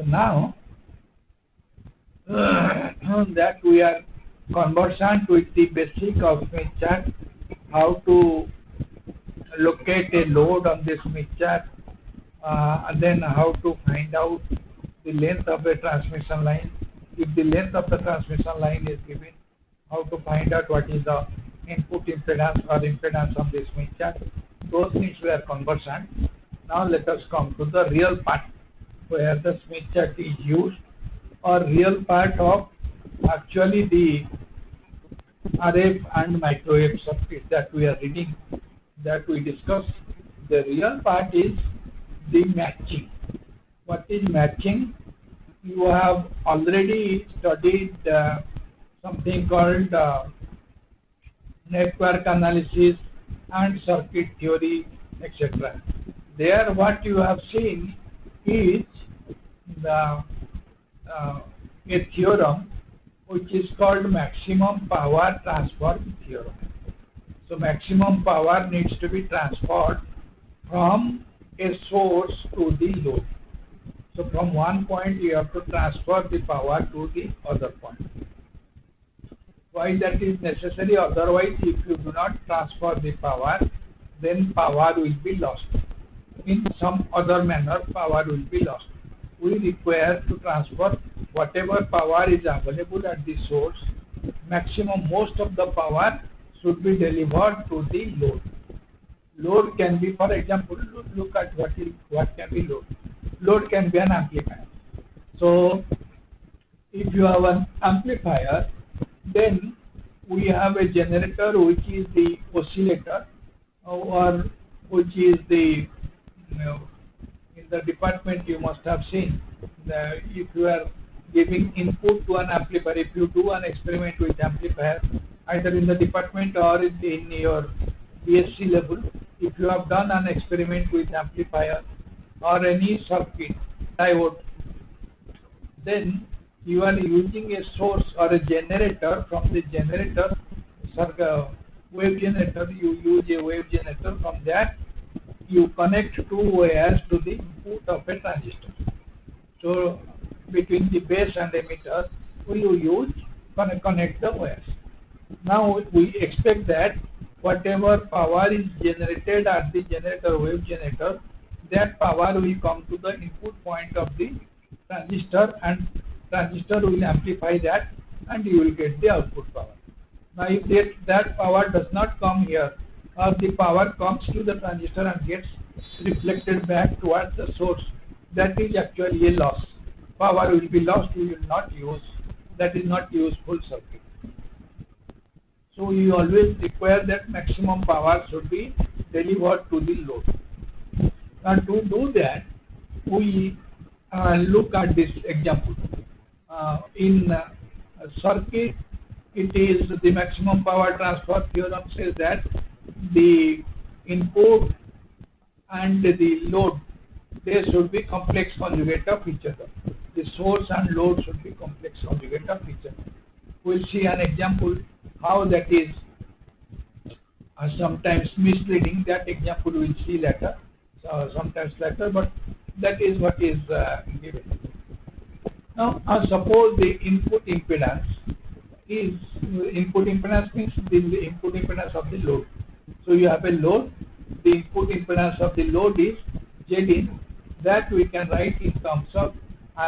So now that we are conversant with the basic of Smith chart, how to locate a load on the Smith chart, and then how to find out the length of a transmission line. If the length of the transmission line is given, how to find out what is the input impedance or impedance of the Smith chart. Those things we are conversant. Now let us come to the real part where the Smith chart is used, or real part of actually the RF and microwave circuit that we are reading, that we discuss. The real part is the matching. What is matching? You have already studied something called network analysis and circuit theory, etc. There what you have seen is the a theorem which is called maximum power transfer theorem. So maximum power needs to be transferred from a source to the load. So from one point you have to transfer the power to the other point. Why that is necessary? Otherwise, if you do not transfer the power, then power will be lost. In some other manner, power will be lost. We require to transfer whatever power is available at the source. Maximum, most of the power should be delivered to the load. Load can be, for example, look at what can be load. Load can be an amplifier. So, if you have an amplifier, then we have a generator which is the oscillator, or which is the, in the department you must have seen, if you are giving input to an amplifier, if you do an experiment with amplifier, either in the department or in your BSc level, if you have done an experiment with amplifier or any circuit, diode, then you are using a source or a generator. From the generator, wave generator, you use a wave generator. From that, you connect two wires to the input of a transistor. So, between the base and emitter, you use connect the wires. Now, we expect that whatever power is generated at the generator, wave generator, that power will come to the input point of the transistor, and transistor will amplify that, and you will get the output power. Now, if that power does not come here, or the power comes to the transistor and gets reflected back towards the source, that is actually a loss. Power will be lost, you will not use, that is not useful circuit. So, you always require that maximum power should be delivered to the load. Now, to do that, we look at this example. In circuit, it is the maximum power transfer theorem says that the input and the load, they should be complex conjugate of each other. The source and load should be complex conjugate of each other. We'll see an example how that is sometimes misleading. That example we'll see later, sometimes later, but that is what is given. Now, suppose the input impedance is, input impedance means the input impedance of the load. So, you have a load, the input impedance of the load is Zin, that we can write in terms of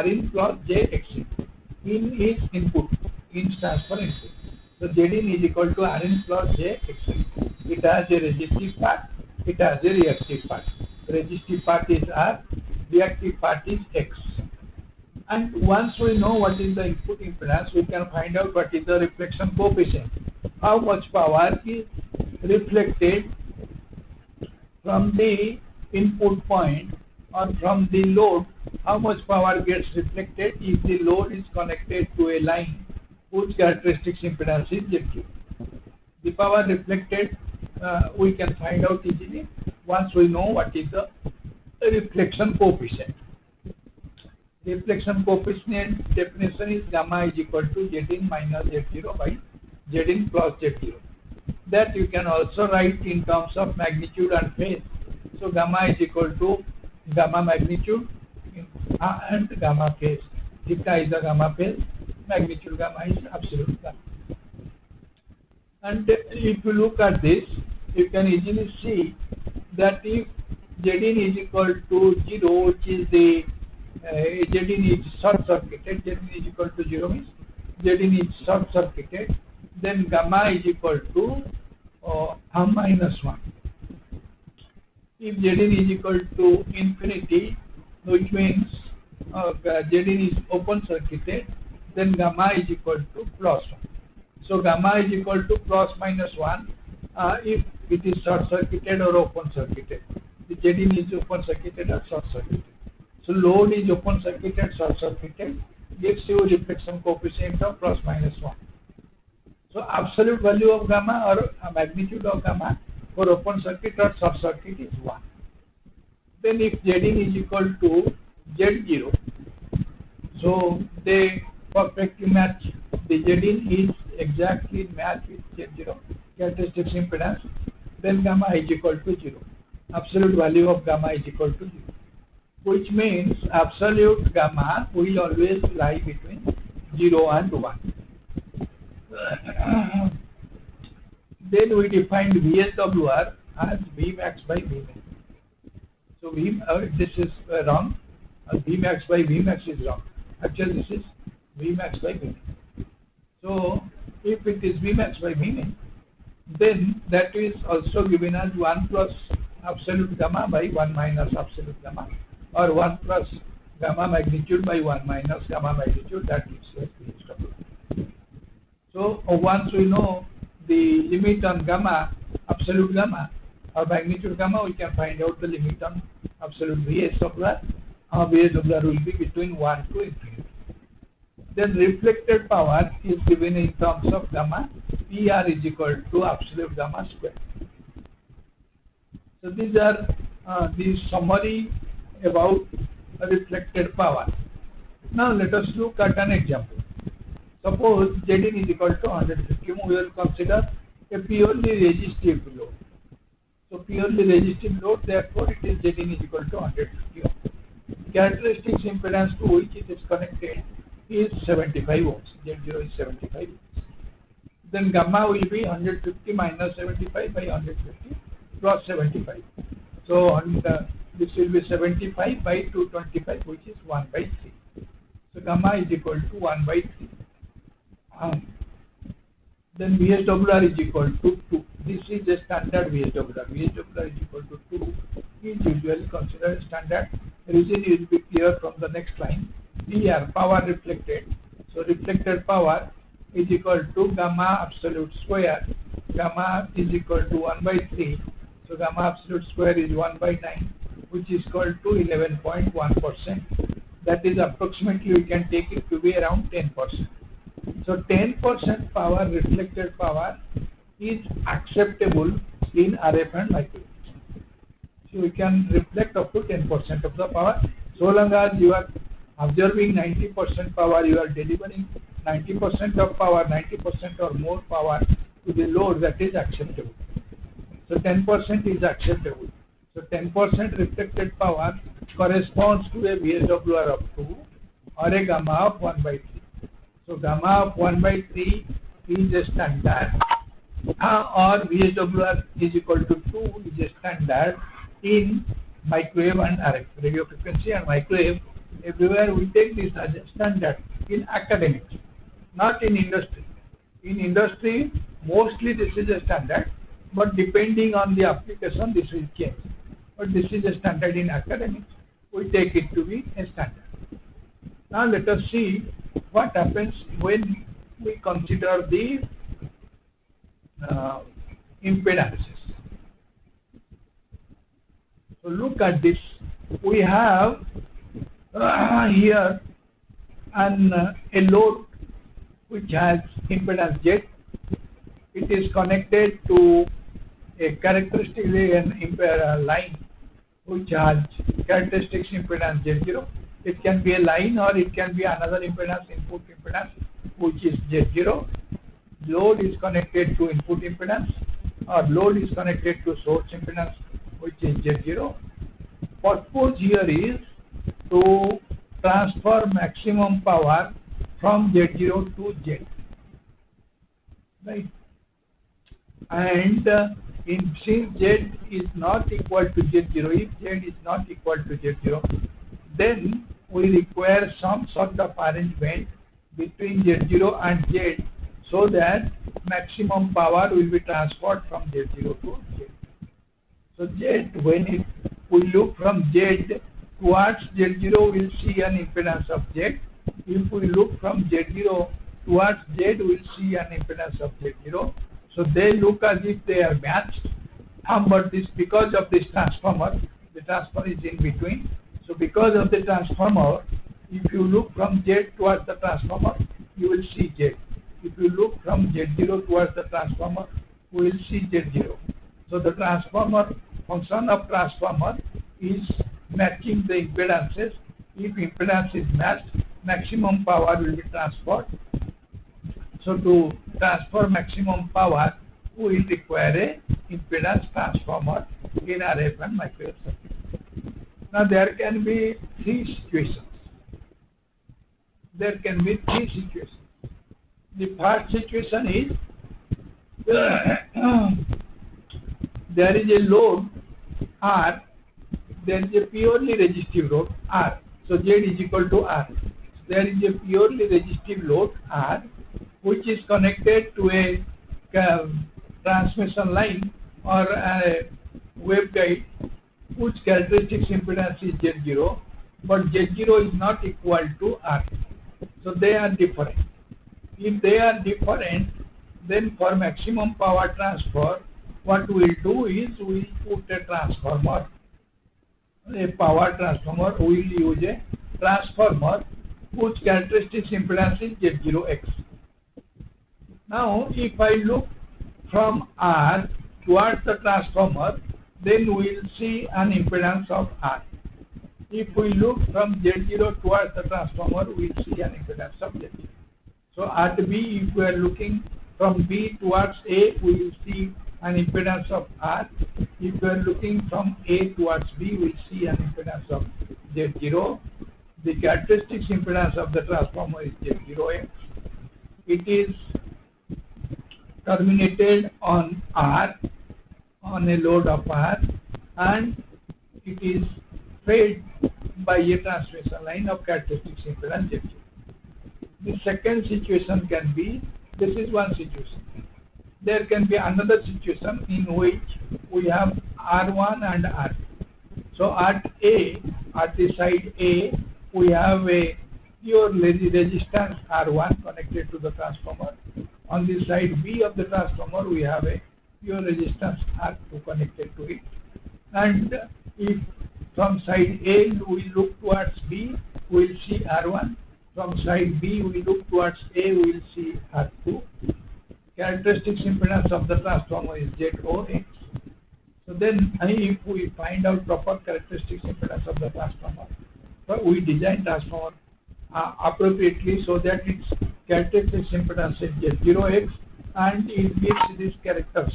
Rin plus Jxin. In is input, in transfer input. So, Zin is equal to Rin plus Jxin. It has a resistive part, it has a reactive part. Resistive part is R, reactive part is X. And once we know what is the input impedance, we can find out what is the reflection coefficient. How much power is reflected from the input point or from the load, how much power gets reflected if the load is connected to a line whose characteristic impedance is Z2. The power reflected we can find out easily once we know what is the reflection coefficient. Reflection coefficient definition is gamma is equal to Zin minus Z0 by Zin plus Z0. That you can also write in terms of magnitude and phase. So gamma is equal to gamma magnitude and gamma phase. Theta is the gamma phase, magnitude gamma is absolute gamma. And if you look at this, you can easily see that if Zin is equal to 0, which is the Zin is short circuited, Zin is equal to 0 means Zin is short circuited, then gamma is equal to minus 1. If Zin is equal to infinity, which means Zin is open circuited, then gamma is equal to plus 1. So gamma is equal to plus minus 1 if it is short circuited or open circuited. The Zin is open circuited or short circuited. So load is open circuited, short circuited, gives you reflection coefficient of plus minus 1. So absolute value of gamma or magnitude of gamma for open circuit or short circuit is 1. Then if Zin is equal to Z0, so they perfectly match. The Zin is exactly matched with Z0 characteristic impedance, then gamma is equal to 0. Absolute value of gamma is equal to 0, which means absolute gamma will always lie between 0 and 1. Then we defined VSWR as Vmax by Vmin. So this is wrong. Vmax by Vmax is wrong. Actually, this is Vmax by Vmin. So if it is Vmax by Vmin, then that is also given as 1 plus absolute gamma by 1 minus absolute gamma, or 1 plus gamma magnitude by 1 minus gamma magnitude. That gives us VSWR. So once we know the limit on gamma, absolute gamma or magnitude gamma, we can find out the limit on absolute VSWR. VSWR will be between 1 to infinity. Then reflected power is given in terms of gamma. PR is equal to absolute gamma square. So these are the summary about reflected power. Now let us look at an example. Suppose Zin is equal to 150 ohm. We will consider a purely resistive load. So purely resistive load, therefore it is Zin is equal to 150 ohm. Characteristics impedance to which it is connected is 75 ohms. Z0 is 75 ohms. Then gamma will be 150 minus 75 by 150 plus 75. So this will be 75 by 225, which is 1 by 3. So gamma is equal to 1 by 3. Then VSWR is equal to 2. This is a standard VSWR. VSWR is equal to 2 is usually considered standard. The reason will be clear from the next line. PR, power reflected. So reflected power is equal to gamma absolute square. Gamma is equal to 1 by 3. So gamma absolute square is 1 by 9, which is equal to 11.1%. That is approximately, we can take it to be around 10%. So 10% power, reflected power, is acceptable in RF and microwave. So we can reflect up to 10% of the power. So long as you are observing 90% power, you are delivering 90% of power, 90% or more power to the load, that is acceptable. So 10% is acceptable. So 10% reflected power corresponds to a VSWR of 2 or a gamma of 1 by 3. So gamma of 1 by 3 is a standard, or VSWR is equal to 2 is a standard in microwave and RF, radio frequency and microwave. Everywhere we take this as a standard in academics, not in industry. In industry, mostly this is a standard, but depending on the application, this will change. But this is a standard in academics. We take it to be a standard. Now let us see what happens when we consider the impedances. So look at this. We have here a load which has impedance Z. It is connected to a characteristic line which has characteristics impedance Z0. It can be a line or it can be another impedance, input impedance, which is Z0. Load is connected to input impedance, or load is connected to source impedance, which is Z0. Purpose here is to transfer maximum power from Z0 to Z, right? And since Z is not equal to Z0, if Z is not equal to Z0, then we require some sort of arrangement between Z0 and Z so that maximum power will be transferred from Z0 to Z. So Z, when we look from Z towards Z0, we will see an impedance of Z. If we look from Z0 towards Z, we will see an impedance of Z0. So they look as if they are matched. But this, because of this transformer, the transformer is in between. So because of the transformer, if you look from Z towards the transformer, you will see Z. If you look from Z0 towards the transformer, we will see Z0. So the transformer, function of transformer is matching the impedances. If impedance is matched, maximum power will be transferred. So to transfer maximum power, we will require a impedance transformer in RF and microwave circuit. Now there can be three situations. The first situation is there is a load R, there is a purely resistive load R. So Z is equal to R. There is a purely resistive load R which is connected to a transmission line or a waveguide whose characteristic impedance is Z0, but Z0 is not equal to R. So they are different. If they are different, then for maximum power transfer, what we will do is we will put a transformer, a power transformer. We will use a transformer whose characteristic impedance is Z0X. Now, if I look from R towards the transformer, then we will see an impedance of R. If we look from Z0 towards the transformer, we will see an impedance of Z0. So at B, if we are looking from B towards A, we will see an impedance of R. If we are looking from A towards B, we will see an impedance of Z0. The characteristic impedance of the transformer is Z0X. It is terminated on R, on a load of R, and it is fed by a transmission line of characteristic impedance Z0. The second situation can be, this is one situation. There can be another situation in which we have R1 and R2. So at A, at the side A, we have a pure resistance R1 connected to the transformer. On the side B of the transformer, we have a pure resistance R2 connected to it. And if from side A we look towards B, we will see R1. From side B we look towards A, we will see R2. Characteristic impedance of the transformer is ZOX. So then, if we find out proper characteristic impedance of the transformer, so we design transformer appropriately so that its characteristic impedance is Z0X and it gives these characters.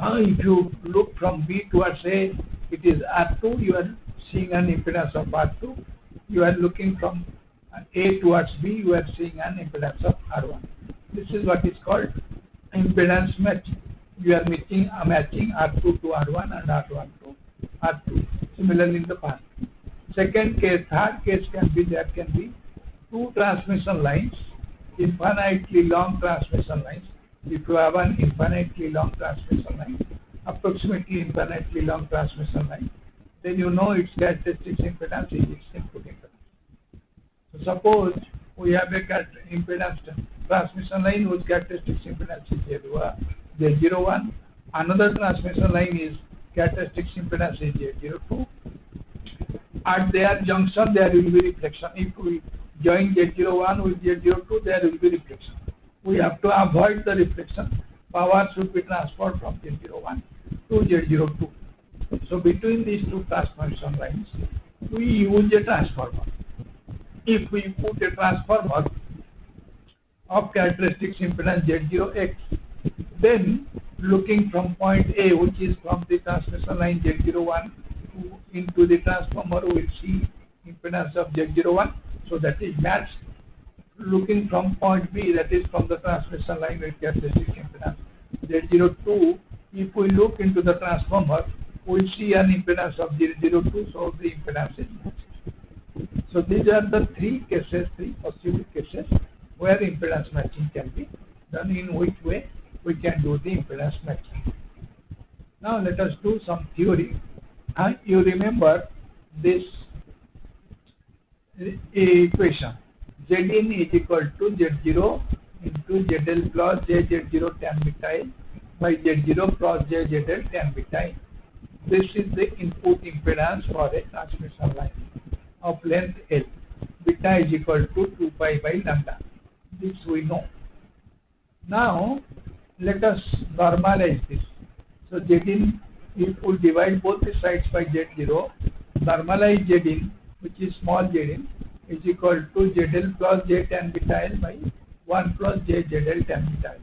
If you look from B towards A, it is R2, you are seeing an impedance of R2. You are looking from A towards B, you are seeing an impedance of R1. This is what is called impedance matching. You are matching R2 to R1 and R1 to R2. Similarly in the past. Second case, third case can be, there can be two transmission lines, infinitely long transmission lines. If you have an infinitely long transmission line, approximately infinitely long transmission line, then you know its characteristic impedance is its input impedance. So suppose we have a impedance transmission line whose characteristic impedance is Z01. Another transmission line is characteristic impedance is Z02. At their junction, there will be reflection. If we join Z01 with Z02, there will be reflection. We have to avoid the reflection. Power should be transferred from Z01 to Z02. So between these two transmission lines, we use a transformer. If we put a transformer of characteristic impedance Z0X, then looking from point A, which is from the transmission line Z01 into the transformer, we will see impedance of Z01. So that is matched. Looking from point B, that is from the transmission line with characteristic impedance Z02. If we look into the transformer, we see an impedance of Z02, so the impedance is matched. So these are the three possible cases where impedance matching can be done. In which way we can do the impedance matching. Now let us do some theory. You remember this equation. Zin is equal to Z0 into ZL plus JZ0 tan beta L by Z0 plus JZL tan beta L. This is the input impedance for a transmission line of length L. Beta is equal to 2 pi by lambda. This we know. Now let us normalize this. So Zin, if we divide both the sides by Z0, normalize Zin, which is small Zin, is equal to ZL plus J tan beta L by 1 plus JZL tan beta L.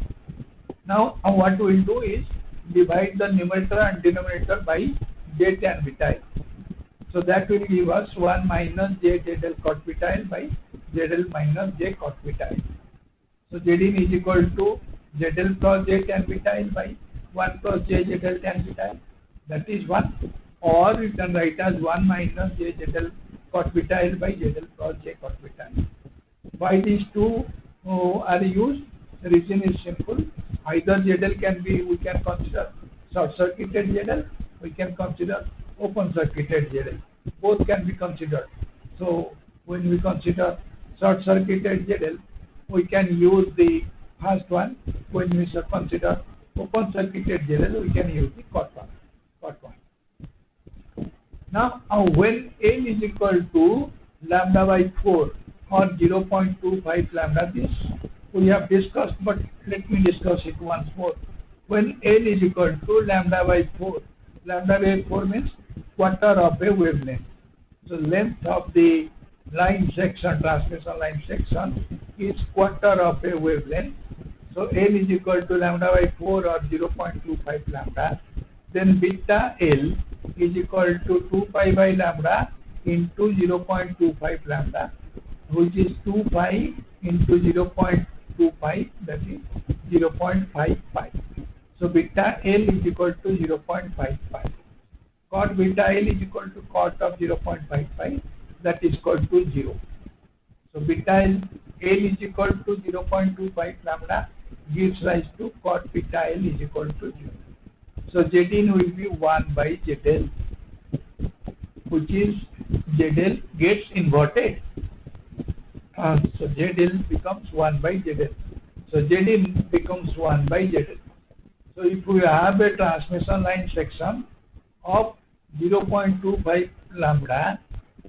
Now what we will do is divide the numerator and denominator by J tan beta L. So that will give us 1 minus JZL cot beta L by ZL minus J cot beta L. So Zin is equal to ZL plus J tan beta L by 1 plus JZL tan beta L. That is 1. Or you can write as 1 minus JZL cot beta L by ZL plus J cot beta L. Why these two are used? The reason is simple. Either ZL can be, we can consider short circuited ZL, we can consider open circuited ZL. Both can be considered. So when we consider short circuited ZL, we can use the first one. When we consider open circuited ZL, we can use the cot one. Now, when L is equal to lambda by 4 or 0.25 lambda, this we have discussed, but let me discuss it once more. When L is equal to lambda by 4 means quarter of a wavelength. So length of the line section, transmission line section, is quarter of a wavelength. So L is equal to lambda by 4 or 0.25 lambda. Then beta L is equal to 2 pi by lambda into 0.25 lambda, which is 2 pi into 0.2 pi, that is 0.5 pi. So beta L is equal to 0.5 pi. Cot beta L is equal to cot of 0.5 pi, that is equal to 0. So beta L is equal to 0.25 lambda gives rise to cot beta L is equal to 0. So Zin will be 1 by ZL, which is ZL gets inverted. So ZL becomes 1 by ZL. So Zin becomes 1 by ZL. So if we have a transmission line section of 0.25 lambda,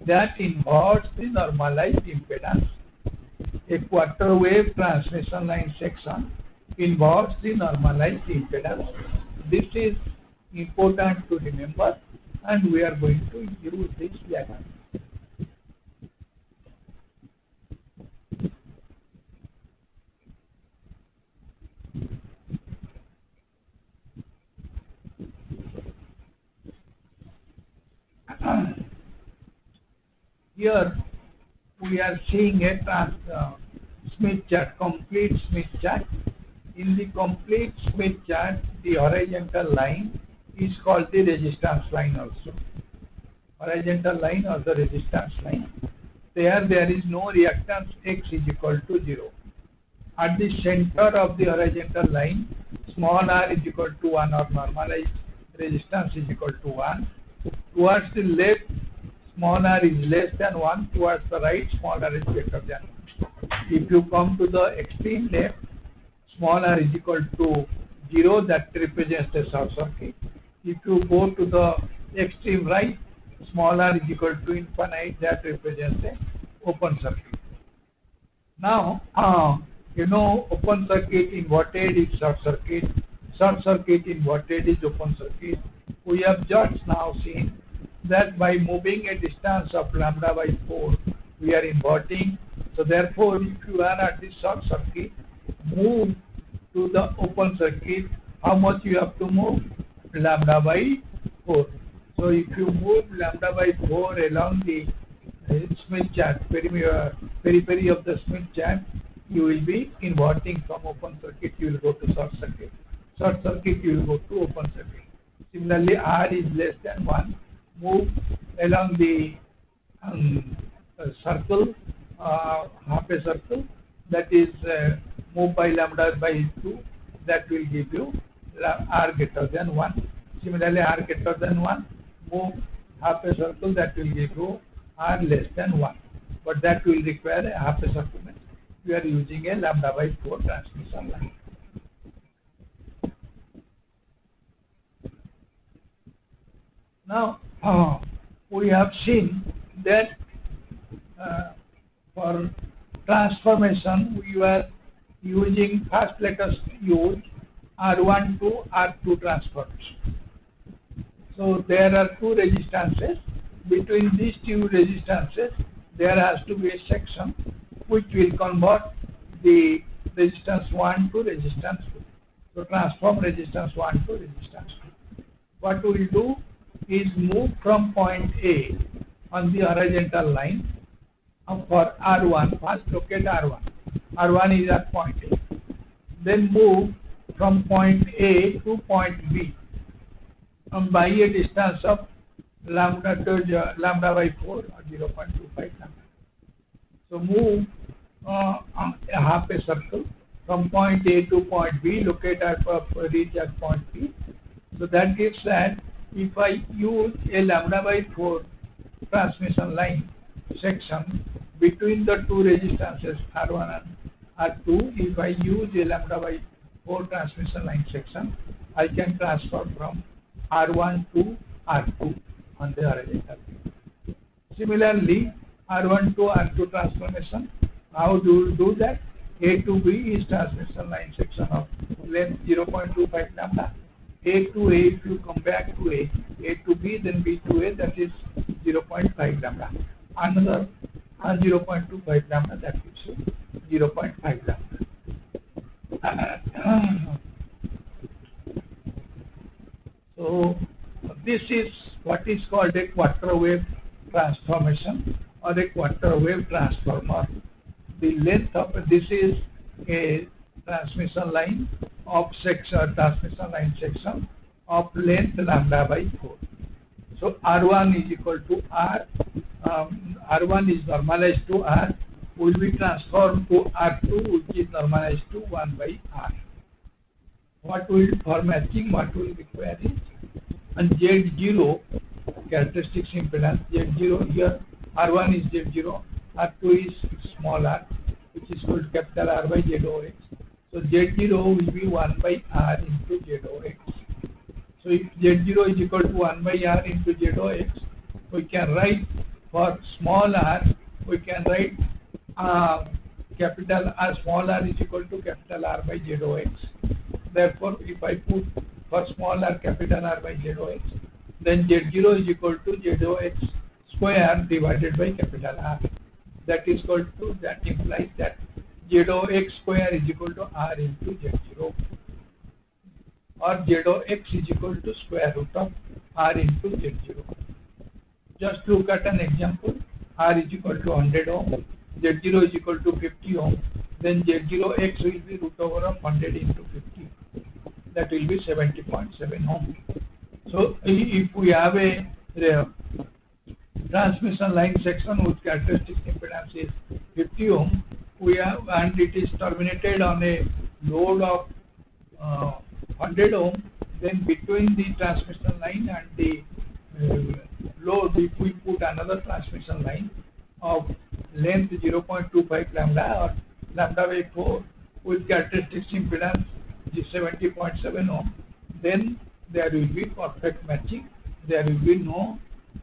that inverts the normalized impedance. A quarter wave transmission line section inverts the normalized impedance. This is important to remember, and we are going to use this diagram. Here we are seeing a Smith chart, complete Smith chart. In the complete Smith chart, the horizontal line is called the resistance line also. Horizontal line or the resistance line. There is no reactance X is equal to 0. At the center of the horizontal line, small r is equal to 1 or normalized resistance is equal to 1. Towards the left, small r is less than 1. Towards the right, small r is greater than 1. If you come to the extreme left, small r is equal to 0, that represents the short circuit. If you go to the extreme right, small r is equal to infinite, that represents the open circuit. Now, open circuit inverted is short circuit inverted is open circuit. We have just now seen that by moving a distance of lambda by 4, we are inverting. So therefore, if you are at the short circuit, move to the open circuit, how much you have to move? Lambda by 4. So if you move lambda by 4 along the Smith chart, periphery of the Smith chart, you will be inverting from open circuit, you will go to short circuit. Short circuit, you will go to open circuit. Similarly, R is less than 1. Move along the circle, half a circle, that is move by lambda by 2, that will give you R greater than 1. Similarly, R greater than 1, move half a circle, that will give you R less than 1. But that will require a half a circle. We are using a lambda by 4 transmission line. Now, we have seen that for transformation, we were using, first let us use R1 to R2 transformation. So there are two resistances. Between these two resistances, there has to be a section which will convert the resistance 1 to resistance 2. So transform resistance 1 to resistance 2. What we will do is move from point A on the horizontal line for R1. First locate R1. R1 is at point A. Then move from point A to point B by a distance of lambda by 4 or 0.25 lambda. So move half a circle from point A to point B, locate at reach at point B. So that gives that if I use a lambda by 4 transmission line section between the two resistances R1 and R2, if I use a lambda by 4 transmission line section, I can transfer from R1 to R2 on the horizontal. Similarly, R1 to R2 transformation, how do you do that? A to B is transmission line section of length 0.25 lambda. A to A, if you come back to A to B, then B to A, that is 0.5 lambda. Another 0.25 lambda, that gives you 0.5 lambda. So this is what is called a Quattro wave transformation or a Quattro wave transformer. The length of this is a transmission line of transmission line section of length lambda by 4. So R1 is equal to R. R1 is normalized to R, will be transformed to R2, which is normalized to 1 by R. What will for matching, what will require is and Z0 characteristics impedance. Z0 here, R1 is Z0, R2 is small r, which is called capital R by ZOX. So Z0 will be 1 by R into ZOX. So if Z0 is equal to 1 by R into ZOX, we can write for small r, we can write capital R, small r is equal to capital R by ZOX. Therefore, if I put for small r capital R by ZOX, then Z0 is equal to ZOX square divided by capital R. That is equal to, that implies that ZOX square is equal to R into Z0, or ZOX is equal to square root of R into Z0. Just look at an example. R is equal to 100 ohm, Z0 is equal to 50 ohm, then Z0X will be root over of 100 into 50. That will be 70.7 ohm. So if we have a transmission line section whose characteristic impedance is 50 ohm, we have, and it is terminated on a load of 100 ohm, then between the transmission line and the load, if we put another transmission line of length 0.25 lambda or lambda by 4 with characteristic impedance is 70.7 ohm, then there will be perfect matching. There will be no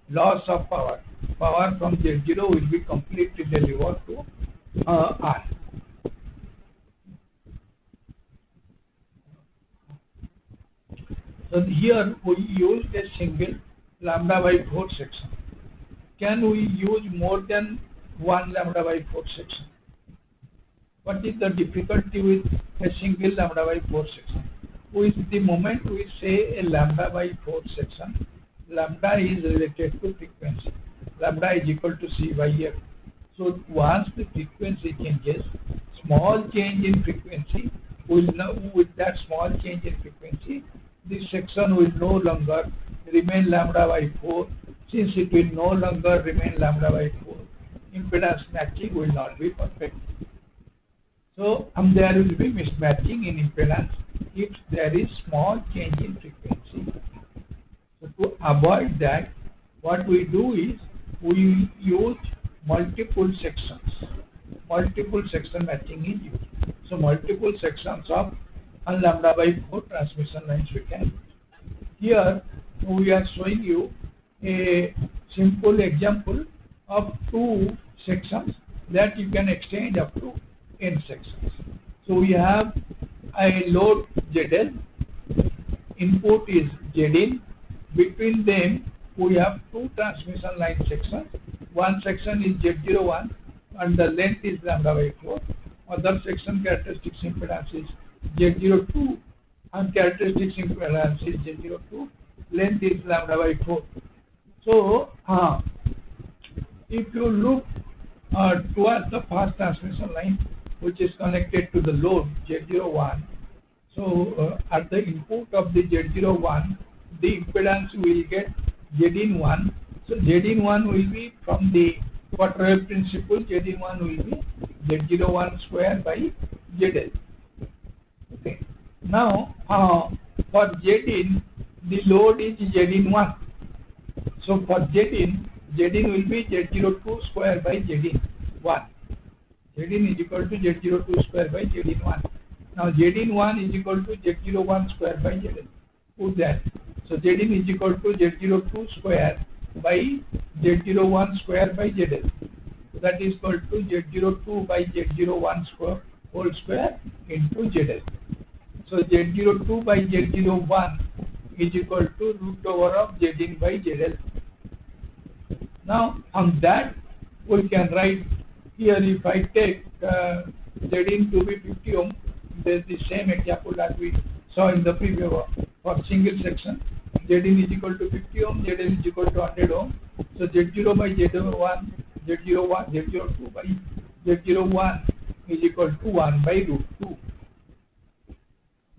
loss of power. Power from Z0 will be completely delivered to R. So here we use a single lambda by 4 section. Can we use more than one lambda by 4 section? What is the difficulty with a single lambda by 4 section? With the moment we say a lambda by 4 section, lambda is related to frequency. Lambda is equal to C by F. So once the frequency changes, small change in frequency will now, with that small change in frequency, this section will no longer remain lambda by 4. Since it will no longer remain lambda by 4, impedance matching will not be perfect. So there will be mismatching in impedance if there is small change in frequency. So to avoid that, what we do is we use multiple sections. Multiple section matching is used. So multiple sections of lambda by 4 transmission lines we can use. Here we are showing you a simple example of 2 sections that you can extend up to n sections. So we have a load ZL, input is Zin. Between them we have 2 transmission line sections. One section is Z01 and the length is lambda by 4. Other section characteristic impedance is Z02 and characteristic impedance is Z02. Length is lambda by 4. So if you look towards the first transmission line, which is connected to the load Z01, so at the input of the Z01, the impedance will get Zin1. So Zin1 will be from the Quattro principle, Zin1 will be Z01 square by ZL. Okay. Now for Zin, the load is Zin1. So for Zin will be Z02 square by Zin1. Zin is equal to Z02 square by Zin1. Now Zin1 is equal to Z01 square by ZL. Put that. So Zin is equal to Z02 square by Z01 square by ZL. That is equal to Z02 by Z01 square whole square into ZL. So Z02 by Z01 is equal to root over of Zin by ZL. Now on that we can write here, if I take Zin to be 50 ohm, there is the same example that we saw in the previous one. For single section, Zin is equal to 50 ohm, ZL is equal to 100 ohm. So Z0 by Z01, Z02 by Z01 is equal to 1 by root 2.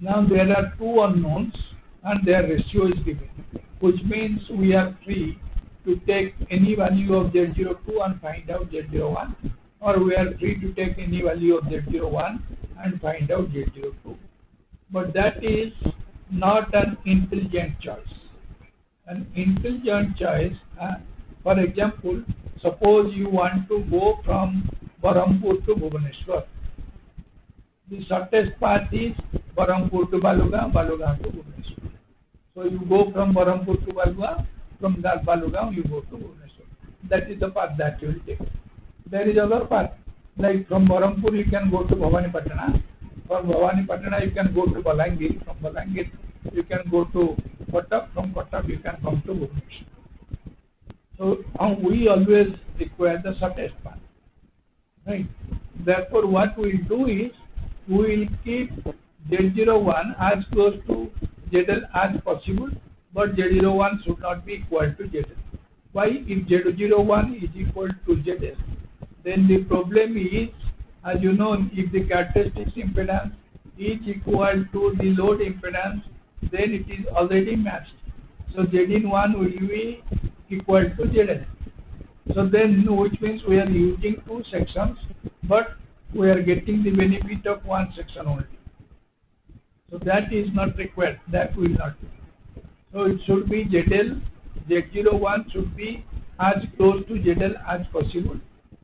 Now there are 2 unknowns and their ratio is given, which means we are free to take any value of Z02 and find out Z01, or we are free to take any value of Z01 and find out Z02. But that is not an intelligent choice. An intelligent choice, for example, suppose you want to go from Berhampur to Bhubaneswar. The shortest path is Berhampur to Balugaon, Balugaon to Bhubaneswar. So you go from Berhampur to Balugaon, from that Balugaon you go to Bhubaneswar. That is the path that you will take. There is other path, like from Berhampur you can go to Bhavanipatna. From Bhavanipatna you can go to Balangir. From Balangir you can go to Cuttack. From Cuttack you can come to Bhubaneswar. So we always require the shortest path, right? Therefore, what we will do is we will keep Z01 as close to ZL as possible, but Z01 should not be equal to ZL. Why? If Z01 is equal to ZL, then the problem is, as you know, if the characteristic impedance is equal to the load impedance, then it is already matched. So Zin1 will be equal to ZL. So then, which means we are using 2 sections, but we are getting the benefit of 1 section only. So that is not required. That will not be. So it should be ZL. Z01 should be as close to ZL as possible.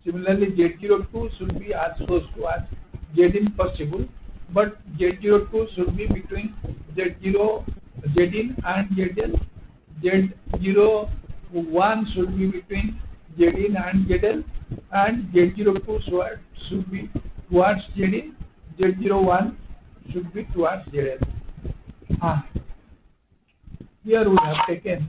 Similarly, Z02 should be as close to as Zin possible, but Z02 should be between Zin and ZL. Z01 should be between Zin and ZL, and Z02 should be towards Zin. Z01 should be towards ZL. Here we have taken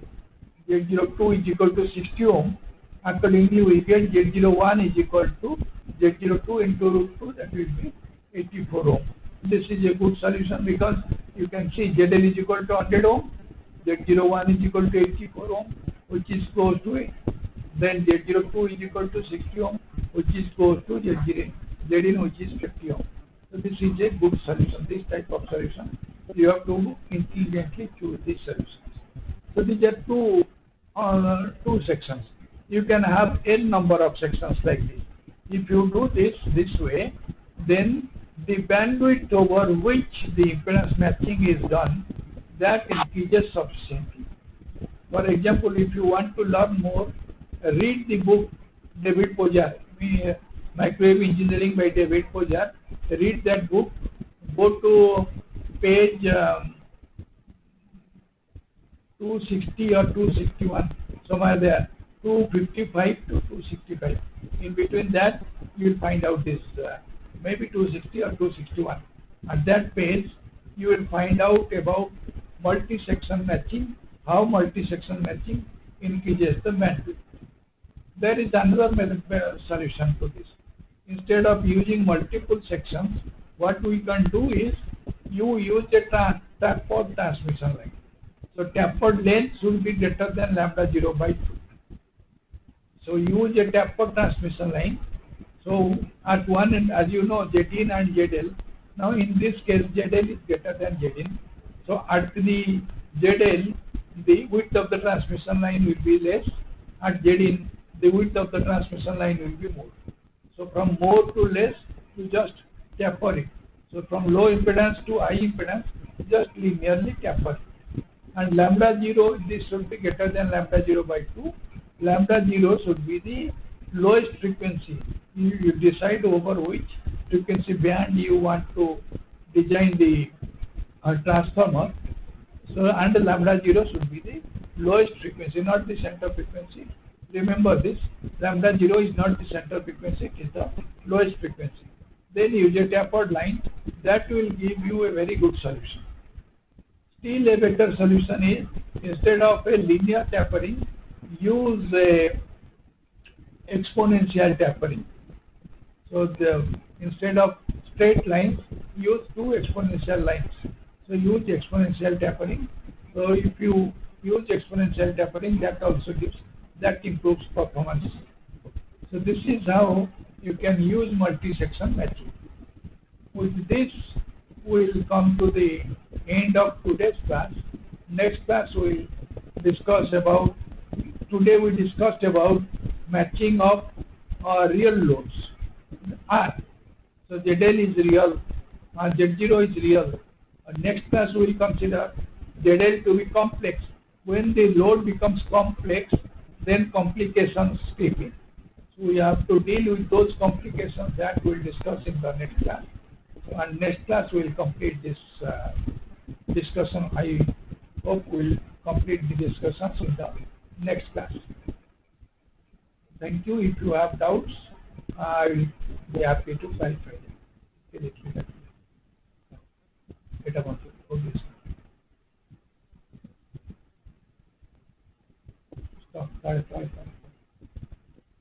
Z02 is equal to 60 ohm. Accordingly, we get Z01 is equal to Z02 into root 2, that will be 84 ohm. This is a good solution because you can see ZL is equal to 100 ohm, Z01 is equal to 84 ohm, which is close to it. Then Z02 is equal to 60 ohm, which is close to Zin which is 50 ohm. So this is a good solution. This type of solution, you have to intelligently choose these solutions. So these are two sections. You can have n number of sections like this. If you do this way, then the bandwidth over which the impedance matching is done, that increases sufficiently. For example, if you want to learn more, read the book David Pojar, Microwave Engineering by David Pojar. Read that book. Go to page 260 or 261, somewhere there, 255 to 265. In between that, you will find out this, maybe 260 or 261. At that page, you will find out about multi-section matching, how multi-section matching increases the bandwidth. There is another solution to this. Instead of using multiple sections, what we can do is you use a tapered transmission line. So tapered length should be greater than lambda 0 by 2. So use a tapered transmission line. So at one end, as you know, Zin and ZL. Now in this case, ZL is greater than Zin. So at the ZL, the width of the transmission line will be less. At Zin, the width of the transmission line will be more. So from more to less, you just taper it. So from low impedance to high impedance, just linearly taper it. And lambda 0, this should be greater than lambda 0 by 2. Lambda 0 should be the lowest frequency. You decide over which frequency band you want to design the transformer. So, and lambda 0 should be the lowest frequency, not the center frequency. Remember this, lambda 0 is not the center frequency, it is the lowest frequency. Then use a tapered line. That will give you a very good solution. Still a better solution is, instead of a linear tapering, use a exponential tapering. So instead of straight lines, use two exponential lines. So use exponential tapering. So if you use exponential tapering, that improves performance. So this is how you can use multi-section matching. With this, we will come to the end of today's class. Next class we will discuss about, today we discussed about matching of real loads. R. So ZL is real, Z0 is real. Next class we will consider ZL to be complex. When the load becomes complex, then complications creep in. So we have to deal with those complications that we will discuss in the next class. And next class we will complete this discussion. I hope we will complete the discussions in the next class. Thank you. If you have doubts, I will be happy to clarify them. Stop.